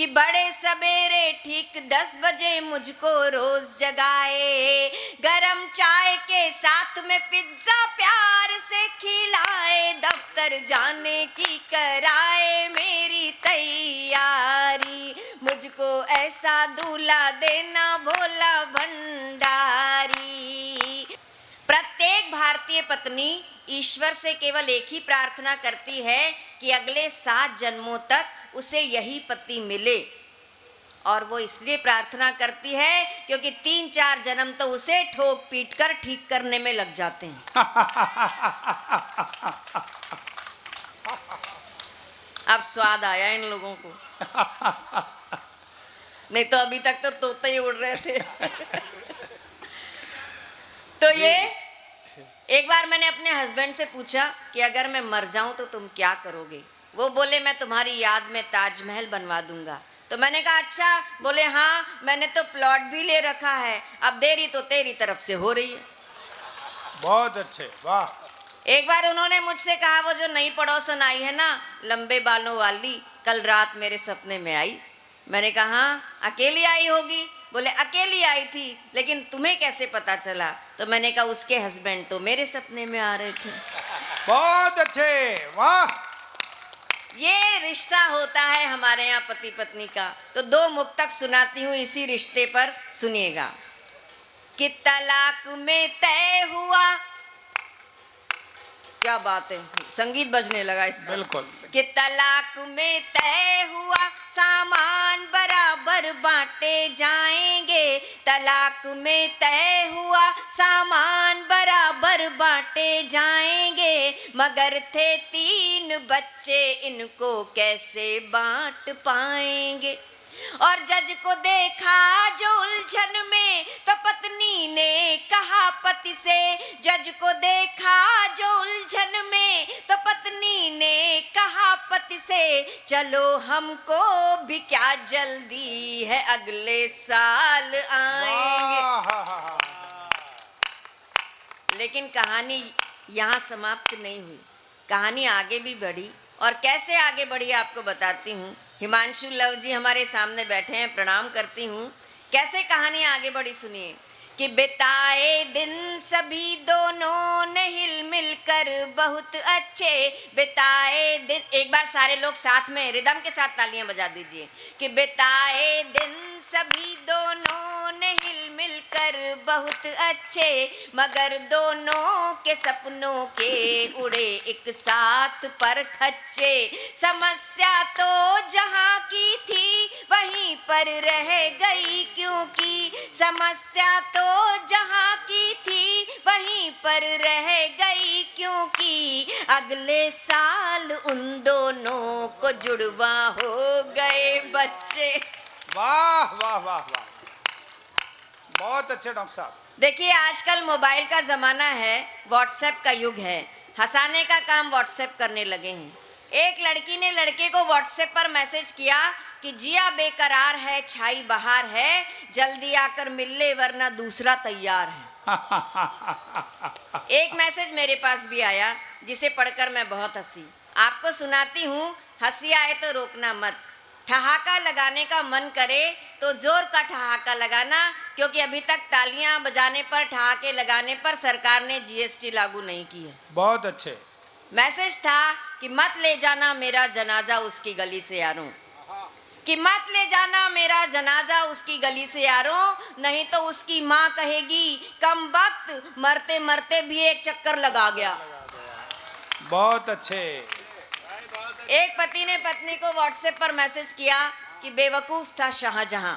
कि बड़े सवेरे ठीक 10 बजे मुझको रोज जगाए, गरम चाय के साथ में पिज्जा प्यार से खिलाए, दफ्तर जाने की कराए मेरी तैयारी, मुझको ऐसा दूल्हा देना भोला भंडारी। प्रत्येक भारतीय पत्नी ईश्वर से केवल एक ही प्रार्थना करती है कि अगले 7 जन्मों तक उसे यही पति मिले, और वो इसलिए प्रार्थना करती है क्योंकि 3-4 जन्म तो उसे ठोक पीट कर ठीक करने में लग जाते हैं। अब स्वाद आया इन लोगों को, नहीं तो अभी तक तो तोते ही उड़ रहे थे। तो ये एक बार मैंने अपने हस्बैंड से पूछा कि अगर मैं मर जाऊं तो तुम क्या करोगे? वो बोले मैं तुम्हारी याद में ताजमहल बनवा दूंगा। तो मैंने कहा अच्छा? बोले हाँ, मैंने तो प्लॉट भी ले रखा है, अब देरी तो तेरी तरफ से हो रही है। बहुत अच्छे, वाह। एक बार उन्होंने मुझसे कहा, वो जो नई पड़ोसन आई है ना लंबे बालों वाली, कल रात मेरे सपने में आई। मैंने कहा हाँ, अकेली आई होगी? बोले अकेली आई थी, लेकिन तुम्हें कैसे पता चला? तो मैंने कहा उसके हस्बैंड तो मेरे सपने में आ रहे थे। बहुत अच्छे, वाह। ये रिश्ता होता है हमारे यहाँ पति पत्नी का। तो 2 मुक्तक सुनाती हूँ इसी रिश्ते पर, सुनिएगा। कि तलाक में तय हुआ, क्या बात है, संगीत बजने लगा इस पर। बिल्कुल। कि तलाक में तय हुआ सामान बराबर बांटे जाएंगे, तलाक में तय हुआ सामान बराबर बांटे जाएंगे, मगर थे 3 बच्चे इनको कैसे बांट पाएंगे। और जज को देखा जो उलझन में तो पत्नी ने कहा पति से, जज को देखा जो उलझन में तो पत्नी ने कहा पति से, चलो हमको भी क्या जल्दी है अगले साल आएंगे। लेकिन कहानी यहाँ समाप्त नहीं हुई, कहानी आगे भी बढ़ी। और कैसे आगे बढ़ी आपको बताती हूँ। हिमांशु लव जी हमारे सामने बैठे हैं, प्रणाम करती हूँ। कैसे कहानी आगे बढ़ी सुनिए। कि बिताए दिन सभी दोनों ने हिल मिल कर बहुत अच्छे, बिताए दिन, एक बार सारे लोग साथ में रिदम के साथ तालियां बजा दीजिए। कि बिताए दिन सभी दोनों ने हिल मिल कर बहुत अच्छे, मगर दोनों के सपनों के उड़े एक साथ पर खच्चे, समस्या तो जहाँ की थी वहीं पर रह गई, क्योंकि समस्या तो जहाँ की थी वहीं पर रह गई, क्योंकि अगले साल उन दोनों को जुड़वा हो गए बच्चे। वाह वाह वाह वाह, बहुत अच्छे डॉक्टर साहब। देखिए आजकल मोबाइल का जमाना है, व्हाट्सएप का युग है, हंसाने का काम व्हाट्सएप करने लगे हैं। एक लड़की ने लड़के को व्हाट्सएप पर मैसेज किया कि जिया बेकरार है, छाई बहार है, जल्दी आकर मिल ले वरना दूसरा तैयार है। एक मैसेज मेरे पास भी आया जिसे पढ़कर मैं बहुत हंसी। आपको सुनाती हूँ, हंसी आए तो रोकना मत। ठहाका लगाने का मन करे तो जोर का ठहाका लगाना, क्योंकि अभी तक तालियां बजाने पर, ठहाके लगाने पर सरकार ने जीएसटी लागू नहीं की है। बहुत अच्छे। मैसेज था कि मत ले जाना मेरा जनाजा उसकी गली से यारों, कि मत ले जाना मेरा जनाजा उसकी गली से यारों, नहीं तो उसकी माँ कहेगी कम वक्त मरते मरते भी एक चक्कर लगा गया। बहुत अच्छे। एक पति ने पत्नी को व्हाट्सएप पर मैसेज किया कि बेवकूफ था शाहजहां,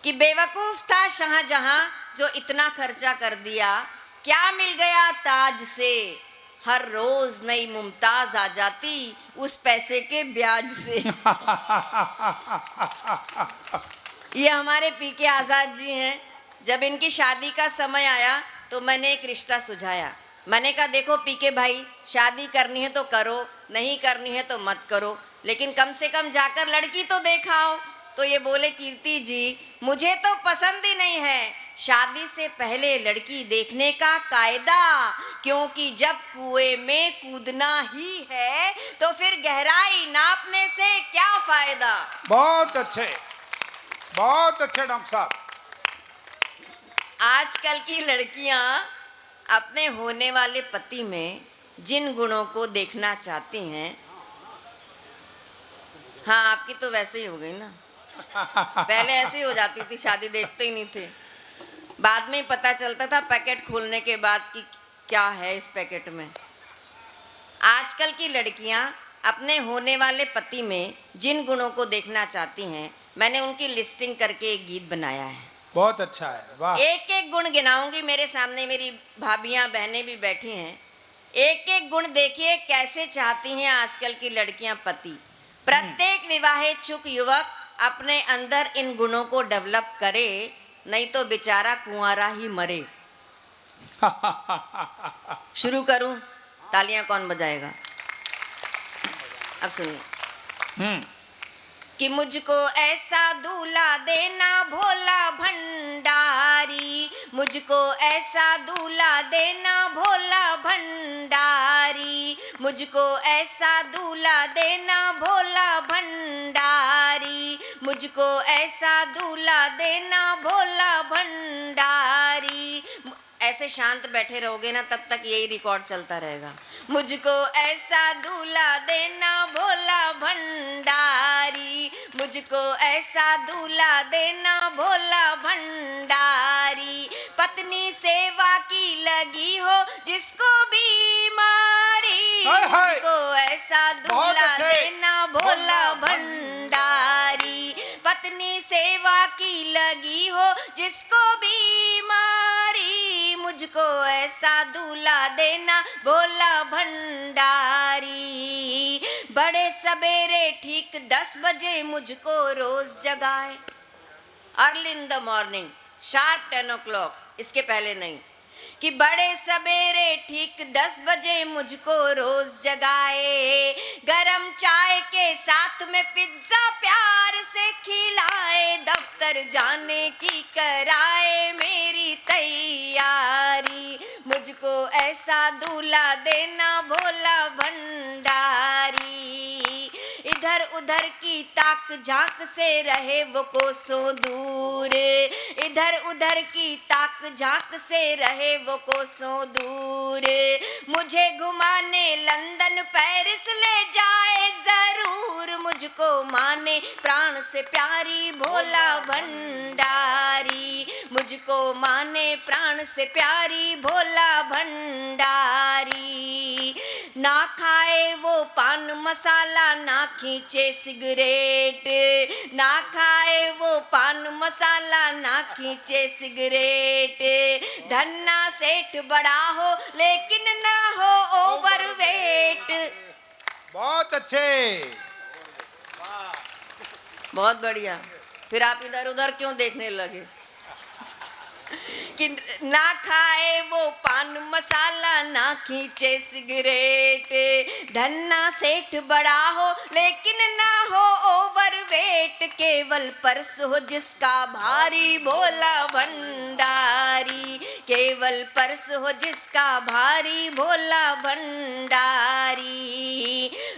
कि बेवकूफ था शाहजहां जो इतना खर्चा कर दिया, क्या मिल गया ताज से, हर रोज नई मुमताज आ जाती उस पैसे के ब्याज से। ये हमारे पीके आजाद जी हैं। जब इनकी शादी का समय आया तो मैंने एक रिश्ता सुझाया। मैंने कहा देखो पीके भाई, शादी करनी है तो करो, नहीं करनी है तो मत करो, लेकिन कम से कम जाकर लड़की तो देखाओ। तो ये बोले कीर्ति जी मुझे तो पसंद ही नहीं है, शादी से पहले लड़की देखने का कायदा, क्योंकि जब कुएं में कूदना ही है तो फिर गहराई नापने से क्या फायदा। बहुत अच्छे डॉक्टर साहब। आजकल की लड़कियां अपने होने वाले पति में जिन गुणों को देखना चाहती हैं, हाँ आपकी तो वैसे ही हो गई ना, पहले ऐसे ही हो जाती थी, शादी देखते ही नहीं थे, बाद में पता चलता था पैकेट खोलने के बाद कि क्या है इस पैकेट में। आजकल की लड़कियां अपने होने वाले पति में जिन गुणों को देखना चाहती हैं, मैंने उनकी लिस्टिंग करके एक गीत बनाया है। बहुत अच्छा है, वाह। एक एक गुण गिनाऊंगी, मेरे सामने मेरी भाभियां बहनें भी बैठी हैं। एक एक गुण देखिए कैसे चाहती हैं आजकल की लड़कियां पति। प्रत्येक विवाहित युवक अपने अंदर इन गुणों को डेवलप करे, नहीं तो बेचारा कुंवारा ही मरे। शुरू करूं? तालियां कौन बजाएगा? अब सुनिए। कि मुझको ऐसा दूल्हा देना भोला भंडारी, मुझको ऐसा दूल्हा देना भोला भंडारी, मुझको ऐसा दूल्हा देना भोला भंडारी, मुझको ऐसा दूल्हा देना भोला भंडारी। ऐसे शांत बैठे रहोगे ना तब तक यही रिकॉर्ड चलता रहेगा। मुझको ऐसा दूल्हा देना भोला भंडारी, मुझको ऐसा दूल्हा देना भोला भंडारी। पत्नी सेवा की लगी हो जिसको बीमारी, मुझको ऐसा दूल्हा देना भोला भंडारी। पत्नी सेवा की लगी हो जिसको बीमारी, मुझको ऐसा दूल्हा देना भोला भंडारी। बड़े सवेरे ठीक 10 बजे मुझको रोज जगाए, early in the morning, sharp 10 o'clock, इसके पहले नहीं। कि बड़े सवेरे ठीक 10 बजे मुझको रोज जगाए, गरम चाय के साथ में पिज्जा प्यार से खिलाए, दफ्तर जाने की कराए मेरी तैयारी। मुझको ऐसा दूल्हा देना भोला भंडारी। इधर उधर की ताक झांक से रहे वो कोसों दूर, इधर उधर की ताक झांक से रहे वो कोसों दूर। मुझे घुमाने लंदन पेरिस ले जाए जरूर, मुझको माने प्राण से प्यारी भोला भंडारी, मुझको माने प्राण से प्यारी भोला भंडारी। ना खाए वो पान मसाला, ना खींचे सिगरेट, ना खाए वो पान मसाला, ना खींचे सिगरेट। धन्ना सेठ बड़ा हो लेकिन ना हो ओवरवेट। बहुत अच्छे, बहुत बढ़िया। फिर आप इधर उधर क्यों देखने लगे? कि ना खाए वो पान मसाला, ना खींचे सिगरेट। धन्ना सेठ बड़ा हो लेकिन ना हो ओवरवेट, केवल पर्स हो जिसका भारी भोला भंडारी, केवल पर्स हो जिसका भारी भोला भंडारी।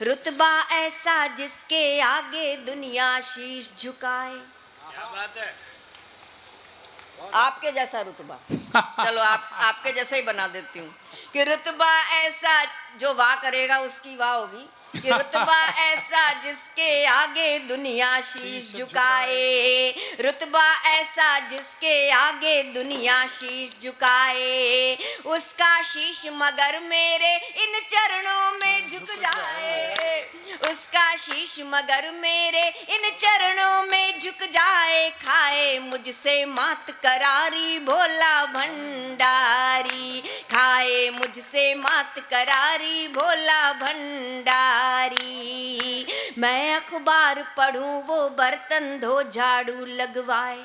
रुतबा ऐसा जिसके आगे दुनिया शीश झुकाए। क्या बात है, आपके जैसा रुतबा। चलो आपके जैसा ही बना देती हूँ कि रुतबा ऐसा, जो वाह करेगा उसकी वाह होगी। कि रुतबा ऐसा जिसके आगे दुनिया शीश झुकाए, रुतबा ऐसा जिसके आगे दुनिया शीश झुकाए। उसका शीश मगर मेरे इन चरणों में झुक जाए, उसका शीश मगर मेरे इन चरणों में झुक जाए। खाए मुझसे मात करारी भोला भंडारी, खाए मुझसे मात करारी भोला भंडारी। मैं अखबार पढ़ूं वो बर्तन धो झाड़ू लगवाए,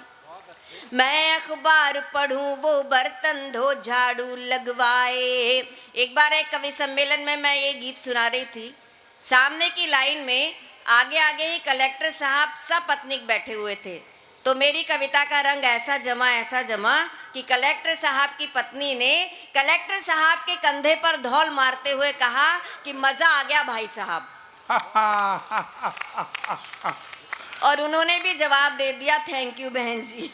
मैं अखबार पढ़ूं वो बर्तन धो झाड़ू लगवाए। एक बार एक कवि सम्मेलन में मैं ये गीत सुना रही थी, सामने की लाइन में आगे आगे ही कलेक्टर साहब सपत्नीक बैठे हुए थे। तो मेरी कविता का रंग ऐसा जमा कि कलेक्टर साहब की पत्नी ने कलेक्टर साहब के कंधे पर धौल मारते हुए कहा कि मजा आ गया भाई साहब। और उन्होंने भी जवाब दे दिया थैंक यू बहन जी।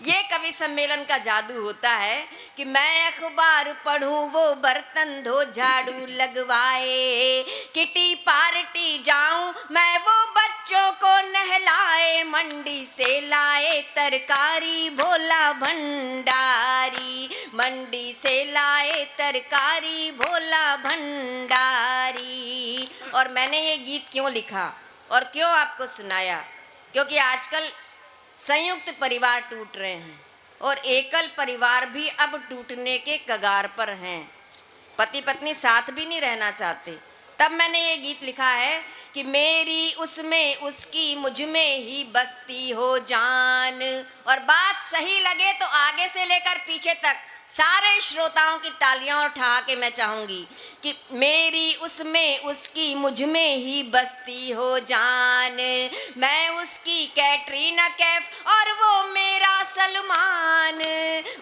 ये कवि सम्मेलन का जादू होता है कि मैं अखबार पढ़ूं वो बर्तन धो झाड़ू लगवाए, किटी पार्टी जाऊं मैं वो बच्चों को नहलाए, मंडी से लाए तरकारी भोला भंडारी, मंडी से लाए तरकारी भोला भंडारी। और मैंने ये गीत क्यों लिखा और क्यों आपको सुनाया, क्योंकि आजकल संयुक्त परिवार टूट रहे हैं और एकल परिवार भी अब टूटने के कगार पर हैं। पति पत्नी साथ भी नहीं रहना चाहते। तब मैंने ये गीत लिखा है कि मेरी उसमें उसकी मुझ में ही बसती हो जान। और बात सही लगे तो आगे से लेकर पीछे तक सारे श्रोताओं की तालियां उठा के मैं चाहूंगी कि मेरी उसमें उसकी मुझ में ही बसती हो जान, मैं उसकी कैटरीना कैफ और वो मेरा सलमान,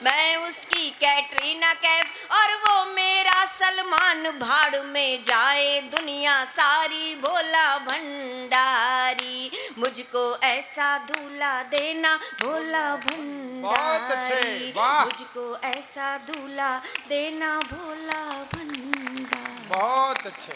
मैं उसकी कैटरीना कैफ और वो मेरा सलमान, भाड़ में जाए दुनिया सारी भोला भंडारी, मुझको ऐसा दूल्हा देना भोला बहुत अच्छे, भंडारी, वाह। मुझको ऐसा दूल्हा देना भोला भंडारी। बहुत अच्छे।